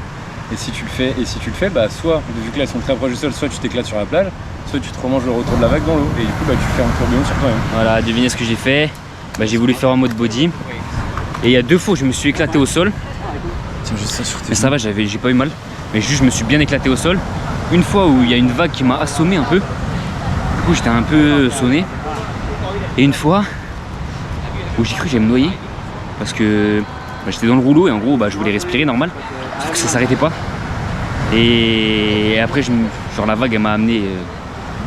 Et si tu le fais, bah soit, vu que là elles sont très proches du sol, soit tu t'éclates sur la plage, soit tu te remanges le retour de la vague dans l'eau. Et du coup bah tu fais un tourbillon sur toi-même. Voilà, devinez ce que j'ai fait. Bah, j'ai voulu faire en mode body. Et il y a 2 fois où je me suis éclaté au sol. Tiens juste ça sur tes Mais ça va, j'ai pas eu mal. Mais juste je me suis bien éclaté au sol. Une fois où il y a une vague qui m'a assommé un peu. Du coup j'étais un peu sonné. Et une fois où j'ai cru que j'allais me noyer. Parce que bah, j'étais dans le rouleau et en gros bah, je voulais respirer normal. Sauf que ça s'arrêtait pas. Et après genre la vague elle m'a amené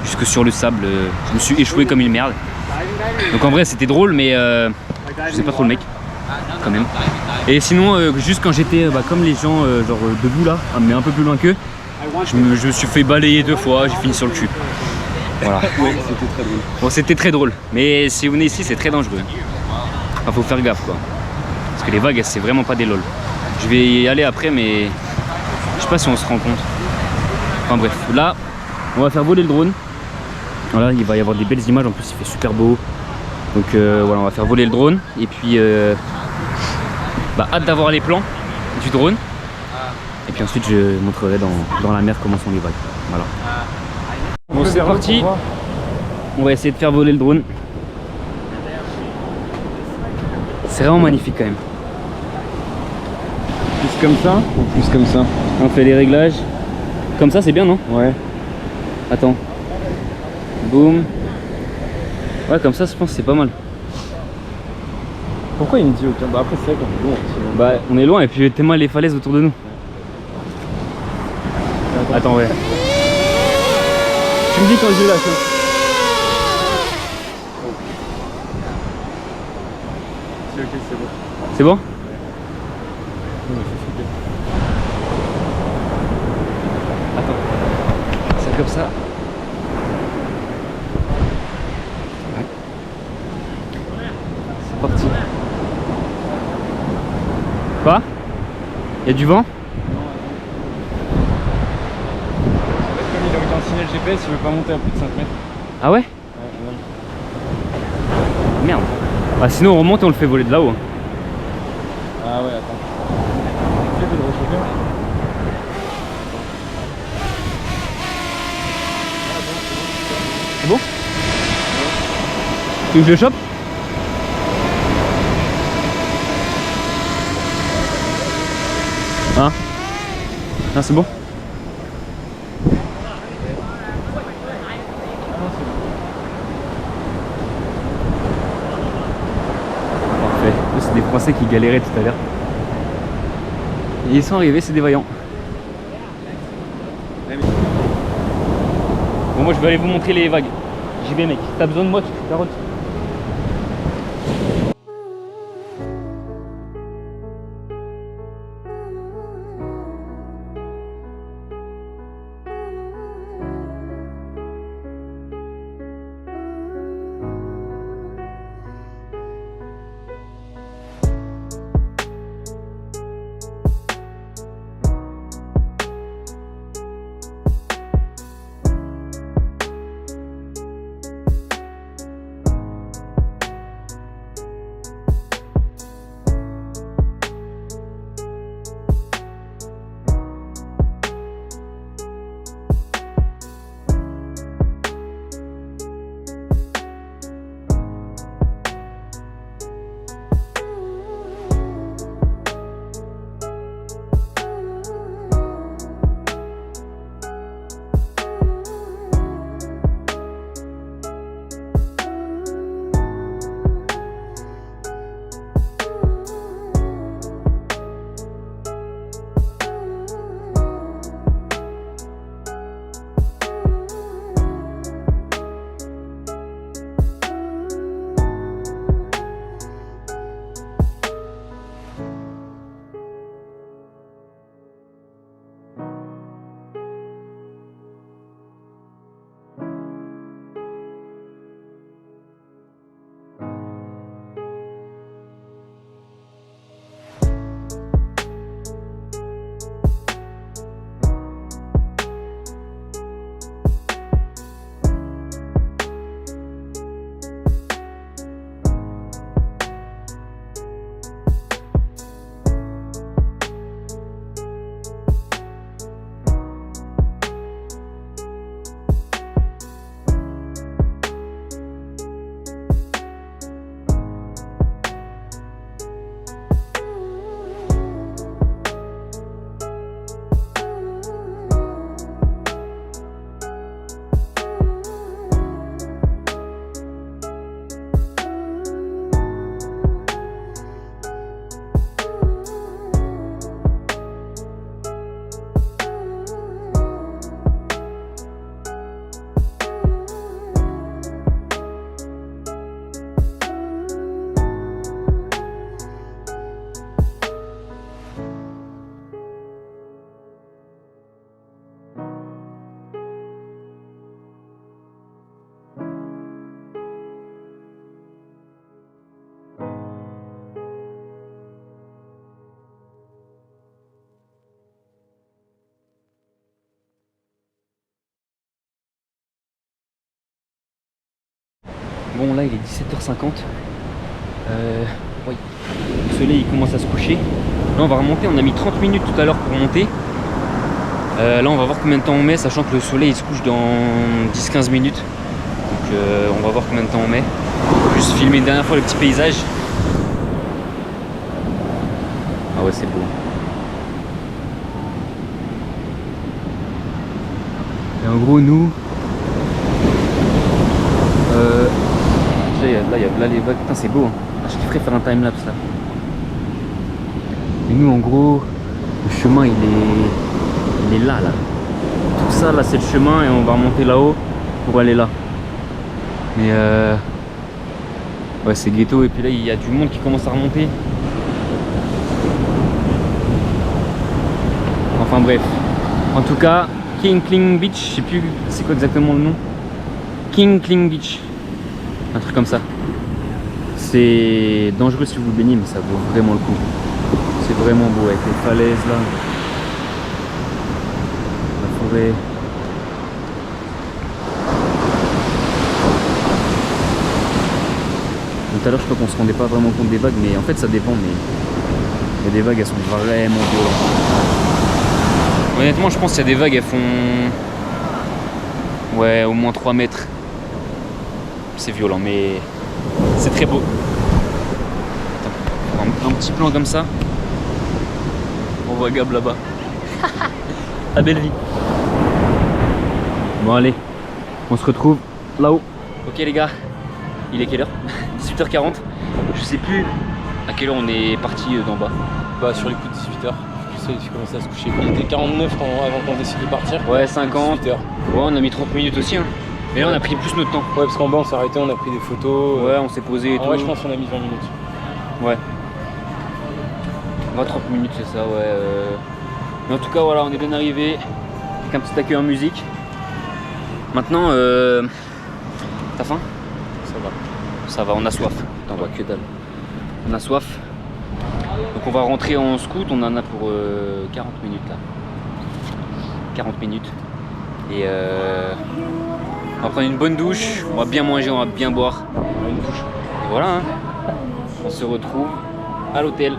jusque sur le sable. Je me suis échoué comme une merde. Donc en vrai c'était drôle mais je sais pas trop le mec quand même. Et sinon juste quand j'étais comme les gens genre debout là, mais un peu plus loin qu'eux, je me suis fait balayer 2 fois, j'ai fini sur le cul. Voilà. Ouais, c'était très drôle. Bon c'était très drôle. Mais si vous venez ici c'est très dangereux. Enfin faut faire gaffe quoi. Parce que les vagues c'est vraiment pas des lol. Je vais y aller après mais je sais pas si on se rend compte. Enfin bref, là on va faire voler le drone. Voilà, il va y avoir des belles images, en plus il fait super beau. Donc voilà, on va faire voler le drone. Et puis hâte d'avoir les plans du drone. Et puis ensuite je montrerai dans la mer comment sont les vagues. Voilà. Bon c'est parti. On va essayer de faire voler le drone. C'est vraiment magnifique quand même. Plus comme ça ou plus comme ça? On fait les réglages. Comme ça c'est bien non? Ouais. Attends. Boum. Ouais comme ça je pense que c'est pas mal. Pourquoi il me dit aucun? Bah après c'est vrai qu'on est loin. Bah on est loin et puis tellement les falaises autour de nous. Attends ouais. Tu me dis quand je lâche. C'est ok, c'est bon. C'est bon? Attends. C'est comme ça. Ouais. C'est parti. Quoi? Il y a du vent? En fait, comme il a aucun signal GPS, il veut pas monter à plus de 5 mètres. Ah ouais? Ouais. Merde. Bah sinon on remonte et on le fait voler de là-haut. Ah ouais, attends. Tu peux le rechauffer? C'est bon? Tu veux que je le chope? Hein? Non c'est bon? Parfait. C'est des Français qui galéraient tout à l'heure. Et ils sont arrivés, c'est des vaillants. Bon moi je vais aller vous montrer les vagues. J'y vais mec. T'as besoin de moi, tu te carottes. Bon là il est 17h50. Oui. Le soleil il commence à se coucher. Là on va remonter, on a mis 30 minutes tout à l'heure pour monter. Là on va voir combien de temps on met, sachant que le soleil il se couche dans 10-15 minutes. Donc on va voir combien de temps on met. Juste filmer une dernière fois le petit paysage. Ah ouais c'est beau. Et en gros nous là il y a là les vagues, putain c'est beau hein. Ah, je kifferais faire un timelapse là. Et nous en gros le chemin il est là. Tout ça là c'est le chemin et on va remonter là-haut pour aller là. Mais ouais c'est ghetto et puis là il y a du monde qui commence à remonter. Enfin bref. En tout cas Kling Beach, je sais plus c'est quoi exactement le nom. Kling Beach. Un truc comme ça. C'est dangereux si vous vous baignez mais ça vaut vraiment le coup. C'est vraiment beau avec les falaises là. La forêt. Tout à l'heure je crois qu'on se rendait pas vraiment compte des vagues mais en fait ça dépend mais il y a des vagues elles sont vraiment violentes. Honnêtement je pense qu'il y a des vagues elles font ouais au moins 3 mètres. C'est violent mais c'est très beau. Attends, un petit plan comme ça. On voit Gab là-bas. La belle vie. Bon allez, on se retrouve là-haut. Ok les gars, il est quelle heure? 18h40. Je sais plus à quelle heure on est parti d'en bas. Bah sur les coups de 18h. Le soleil commençait à se coucher. Il était 49 avant qu'on décide de partir. Ouais 50. 18h. Ouais on a mis 30 minutes aussi hein. Mais là on a pris plus notre temps. Ouais parce qu'en bas on s'est arrêté, on a pris des photos. Ouais on s'est posé et tout. Ouais je pense qu'on a mis 20 minutes. Ouais. 20-30 minutes c'est ça ouais. Mais en tout cas voilà on est bien arrivé. Avec un petit accueil en musique. Maintenant t'as faim? Ça va. Ça va, on a soif. Putain, on voit que dalle. On a soif. Donc on va rentrer en scoot, on en a pour 40 minutes là. 40 minutes. Et on va prendre une bonne douche, on va bien manger, on va bien boire. Une douche. Et voilà, hein. On se retrouve à l'hôtel.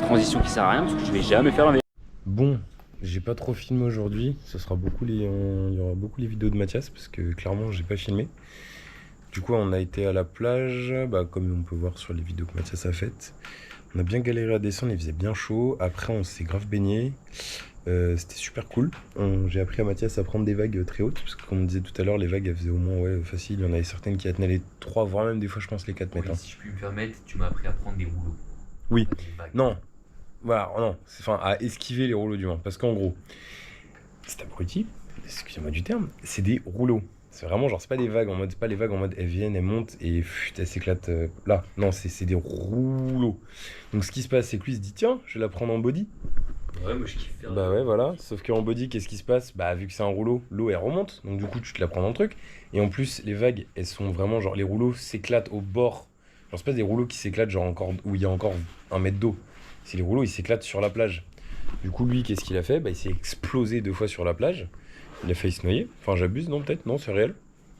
Transition qui sert à rien parce que je vais jamais faire la même. Bon, j'ai pas trop filmé aujourd'hui. Ce sera il y aura beaucoup les vidéos de Mathias parce que clairement j'ai pas filmé. Du coup on a été à la plage, comme on peut voir sur les vidéos que Mathias a faites. On a bien galéré à descendre, il faisait bien chaud. Après on s'est grave baigné. C'était super cool. J'ai appris à Mathias à prendre des vagues très hautes. Parce que comme on disait tout à l'heure, les vagues elles faisaient au moins facile. Il y en avait certaines qui atteignaient les 3, voire même des fois je pense les 4 mètres. Oui, si je puis me permettre, tu m'as appris à prendre des rouleaux. Oui, non. Voilà, non. Enfin à esquiver les rouleaux du vent. Parce qu'en gros, cet abruti, excusez-moi du terme, c'est des rouleaux. C'est vraiment genre, c'est pas des vagues en mode, c'est pas les vagues en mode elles viennent, elles montent et elles s'éclatent là. Non, c'est des rouleaux. Donc ce qui se passe, c'est que lui il se dit tiens, je vais la prendre en body. Ouais, moi je kiffe faire. Bah ouais, voilà. Sauf qu'en body, qu'est-ce qui se passe? Bah vu que c'est un rouleau, l'eau elle remonte. Donc du coup, tu te la prends dans le truc. Et en plus, les vagues, elles sont vraiment genre, les rouleaux s'éclatent au bord. Genre, c'est pas des rouleaux qui s'éclatent genre encore où il y a encore 1 mètre d'eau. C'est les rouleaux, ils s'éclatent sur la plage. Du coup, lui, qu'est-ce qu'il a fait? Bah il s'est explosé 2 fois sur la plage. Il a failli se noyer. Enfin, j'abuse, non, peut-être? Non, c'est réel.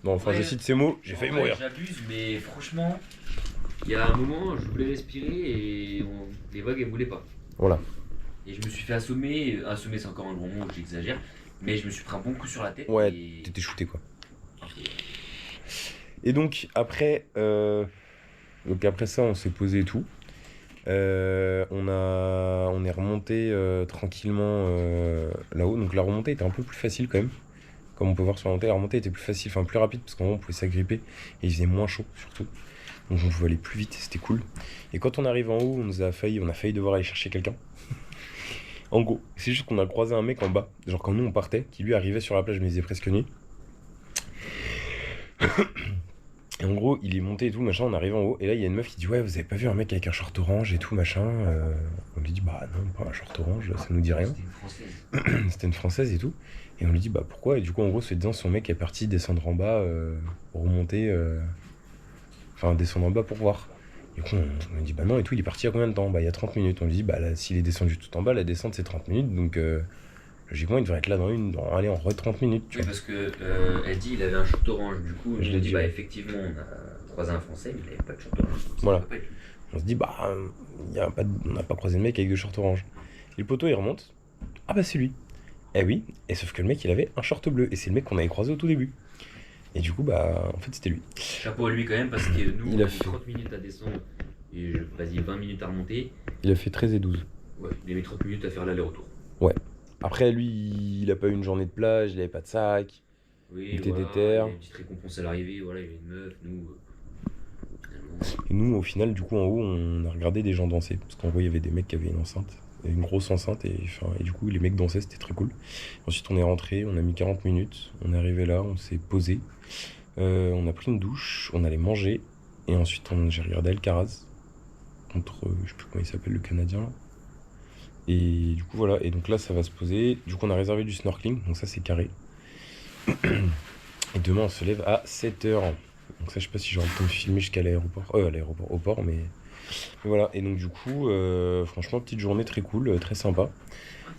Non, enfin, je cite ces mots, j'ai failli mourir. J'abuse, mais franchement, il y a un moment, je voulais respirer et les vagues, elles voulaient pas. Voilà. Et je me suis fait assommer. Assommer, c'est encore un grand mot, j'exagère. Mais je me suis pris un bon coup sur la tête. Ouais, et... t'étais shooté, quoi. Et donc, après ça, on s'est posé et tout. On est remonté tranquillement là-haut. Donc la remontée était un peu plus facile quand même. Comme on peut voir sur la remontée était plus facile, enfin plus rapide parce qu'en gros on pouvait s'agripper et il faisait moins chaud surtout. Donc on pouvait aller plus vite, c'était cool. Et quand on arrive en haut, on a failli devoir aller chercher quelqu'un. En gros, c'est juste qu'on a croisé un mec en bas, genre quand nous on partait, qui lui arrivait sur la plage mais il faisait presque nuit. Et en gros, il est monté et tout, machin, on arrive en haut, et là il y a une meuf qui dit ouais, vous avez pas vu un mec avec un short orange et tout, machin. On lui dit bah non, pas un short orange, ça nous dit rien. C'était une française. C'était une française et tout. Et on lui dit bah pourquoi? Et du coup en gros c'est disant son mec est parti descendre en bas, remonter, enfin descendre en bas pour voir. Et du coup on lui dit bah non et tout, il est parti il y a combien de temps? Bah il y a 30 minutes. On lui dit bah là, s'il est descendu tout en bas, la descente c'est 30 minutes, donc Logiquement, il devrait être là aller en vrai 30 minutes, tu Oui, vois. parce que elle dit il avait un short orange. Du coup, Je je l'ai dit dit, bah ouais. effectivement, on a croisé un Français, mais il avait pas de short orange. Ça Voilà. peut pas être lui. On se dit, on n'a pas croisé le mec avec 2 shorts orange. Et le poteau, il remonte. Ah bah c'est lui. Eh oui, et sauf que le mec, il avait un short bleu. Et c'est le mec qu'on avait croisé au tout début. Et du coup, bah, en fait, c'était lui. Chapeau à lui quand même, parce que nous, Il on a a mis fait- 30 minutes à descendre et vas-y 20 minutes à remonter. Il a fait 13 et 12. Ouais, il a mis 30 minutes à faire l'aller-retour. Après, lui, il a pas eu une journée de plage, il avait pas de sac. Oui, Il était voilà, déter. il y a une petite récompense à l'arrivée, voilà, il y avait une meuf, nous, finalement. Et nous, au final, du coup, en haut, on a regardé des gens danser. Parce qu'en gros, il y avait des mecs qui avaient une enceinte. Une grosse enceinte. Et du coup, les mecs dansaient, c'était très cool. Ensuite, on est rentré, on a mis 40 minutes. On est arrivé là, on s'est posé. On a pris une douche, on allait manger. Et ensuite, j'ai regardé Alcaraz. Contre, je sais plus comment il s'appelle, le Canadien, là. Et du coup, voilà. Et donc là, ça va se poser. Du coup, on a réservé du snorkeling. Donc ça, c'est carré. Et demain, on se lève à 7h. Donc ça, je sais pas si j'aurai le temps de filmer jusqu'à l'aéroport. Au port, mais voilà. Et donc du coup, franchement, petite journée très cool, très sympa.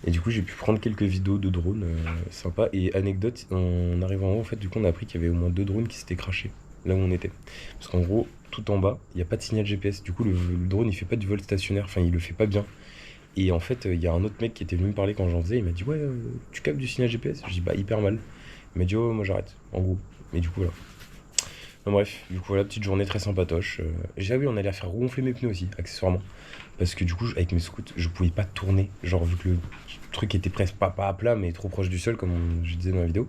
Et du coup, j'ai pu prendre quelques vidéos de drones sympas. Et anecdote, en arrivant en haut, en fait, du coup, on a appris qu'il y avait au moins 2 drones qui s'étaient crashés là où on était. Parce qu'en gros, tout en bas, il n'y a pas de signal GPS. Du coup, le drone, il fait pas du vol stationnaire. Enfin, il le fait pas bien. Et en fait, il y a un autre mec qui était venu me parler quand j'en faisais. Il m'a dit, ouais, tu captes du signal GPS? Je dis, bah, hyper mal. Il m'a dit, oh, moi j'arrête, en gros. Mais du coup, voilà. Enfin, bref, du coup, voilà, petite journée très sympatoche. J'ai vu, on allait faire gonfler mes pneus aussi, accessoirement. Parce que du coup, avec mes scouts, je pouvais pas tourner. Genre, vu que le truc était presque pas à plat, mais trop proche du sol, comme je disais dans la vidéo.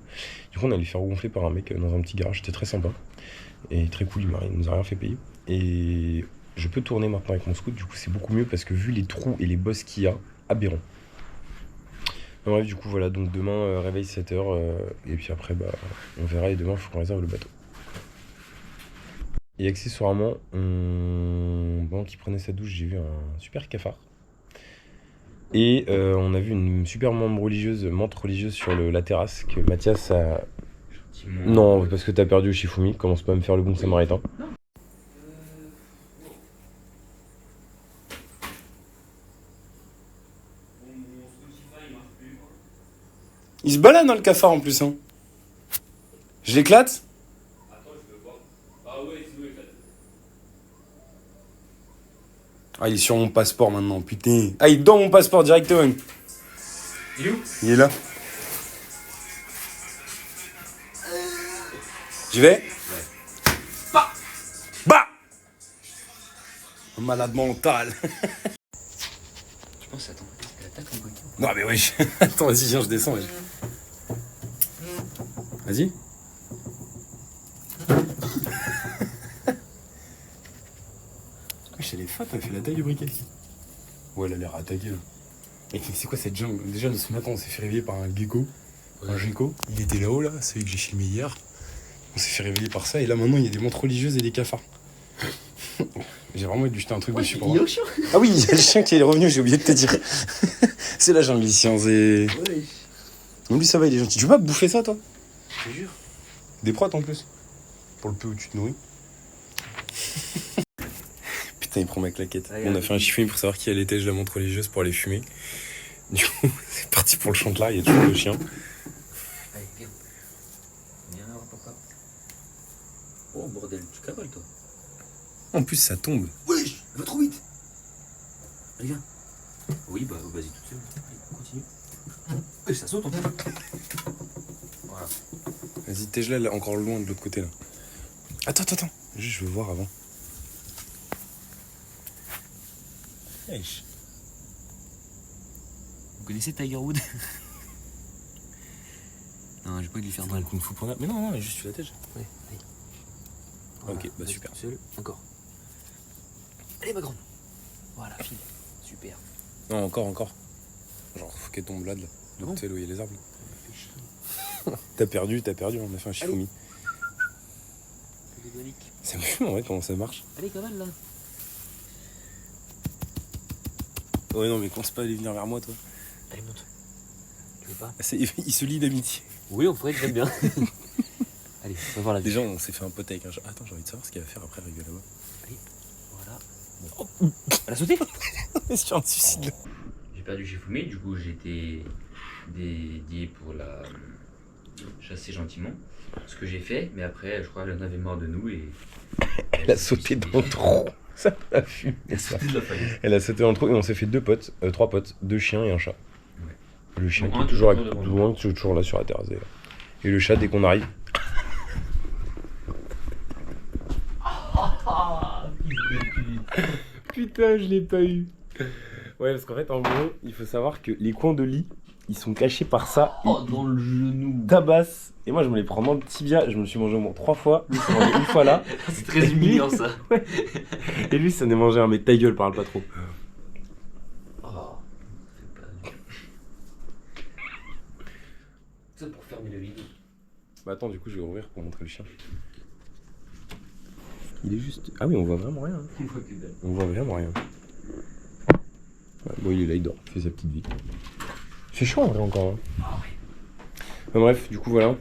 Du coup, on allait faire gonfler par un mec dans un petit garage. C'était très sympa. Et très cool, il nous a rien fait payer. Et je peux tourner maintenant avec mon scout. Du coup, c'est beaucoup mieux parce que vu les trous et les bosses qu'il y a, aberrant. Enfin, bref, du coup, voilà. Donc demain, réveil 7h. Et puis après, bah, on verra. Et demain, il faut qu'on réserve le bateau. Et accessoirement, pendant qu'il prenait sa douche, j'ai vu un super cafard. Et on a vu une super menthe religieuse sur la terrasse que Mathias a... Non, parce que t'as perdu au Shifumi, commence pas à me faire le bon samaritain. Il se balade dans le cafard en plus, hein. Je l'éclate? Ah, il est sur mon passeport maintenant, putain. Ah, il est dans mon passeport directement. Il est où? Il est là. J'y vais? Ouais. Bah un malade mental. Tu penses, attends, qu'elle attaque en coquin? Non mais oui. Attends, vas-y, viens, je descends. Vas-y. Chez les fats, elle fait la taille du briquet. Ouais, elle a l'air attaquée là. Et c'est quoi cette jungle? Déjà, ce matin, on s'est fait réveiller par un gecko. Un gecko. Il était là-haut, là, celui que j'ai filmé hier. On s'est fait réveiller par ça, et là maintenant, il y a des montres religieuses et des cafards. J'ai vraiment dû jeter un truc dessus pour voir. Ah oui, il y a le chien qui est revenu, j'ai oublié de te dire. C'est la jungle ici, hein, c'est. Ouais. Même lui, ça va, il est gentil. Tu veux pas bouffer ça, toi? Je te jure. Des protes en plus. Pour le peu où tu te nourris. Putain, il prend ma claquette. On a fait un chiffon pour savoir qui elle était, je la montre religieuse pour aller fumer. Du coup, c'est parti pour le chantelas, il y a toujours le chien. Allez, viens. Viens voir papa. Oh bordel, tu cavales toi. En plus, ça tombe. Wesh, va trop vite. Allez, viens. Oui, bah vas-y tout seul. Allez, continue. Et ça saute en plus. Voilà. Vas-y, t'es là, encore loin de l'autre côté là. Attends. Juste, je veux voir avant. Wesh. Vous connaissez Tiger Wood? Non, j'ai pas envie de lui faire mal. Kung Fu Panda. Mais non, juste tu la tège. Ouais, allez. Ok, bah vas-y, super. tout seul, encore. Allez ma grande. Voilà, file. Super. Non, encore. Genre, faut qu'elle tombe là, de Ah bon? l'autre où il y a les arbres. T'as perdu, on a fait un shifumi. C'est mieux en vrai comment ça marche. Allez, cavale là. Ouais, non, mais pense pas à aller venir vers moi, toi. Allez, monte. Tu veux pas? Il se lie d'amitié. Oui, on pourrait que j'aime bien. Allez, on va voir la vie. Déjà, on s'est fait un pote avec un chat. Attends, j'ai envie de savoir ce qu'il va faire après arriver là-bas. Allez, voilà. Bon. Oh, elle a sauté. Est-ce qu'il y a un suicide là? J'ai perdu chez Fumé, du coup j'étais dédié pour la chasser gentiment. Ce que j'ai fait, mais après, je crois qu'elle en avait marre de nous et... Elle a sauté dans le trou. Ça a fumé. Ça. Elle a sauté dans le trou et on s'est fait 3 potes, 2 chiens et un chat. Ouais. Le chien Donc, qui un est toujours, toujours là sur la terrasse d'ailleurs. Et le chat dès qu'on arrive. Putain, je l'ai pas eu. Ouais, parce qu'en fait, en gros, il faut savoir que les coins de lit, ils sont cachés par ça. Oh, dans le genou. Tabasse. Et moi, je me les prends dans le tibia. Je me suis mangé au moins 3 fois. Lui, s'est mangé une fois là. C'est très humiliant ça. Ouais. Et lui, ça en est mangé un. Mais ta gueule, parle pas trop. Oh, c'est pas... C'est pour fermer le vide. Bah attends, du coup, je vais ouvrir pour montrer le chien. Il est juste... Ah oui, on voit vraiment rien. Hein. On voit vraiment rien. Ouais, bon, il est là, il dort. Il fait sa petite vie. C'est chaud en vrai encore. Hein. Ah ouais. Enfin, bref, du coup, voilà.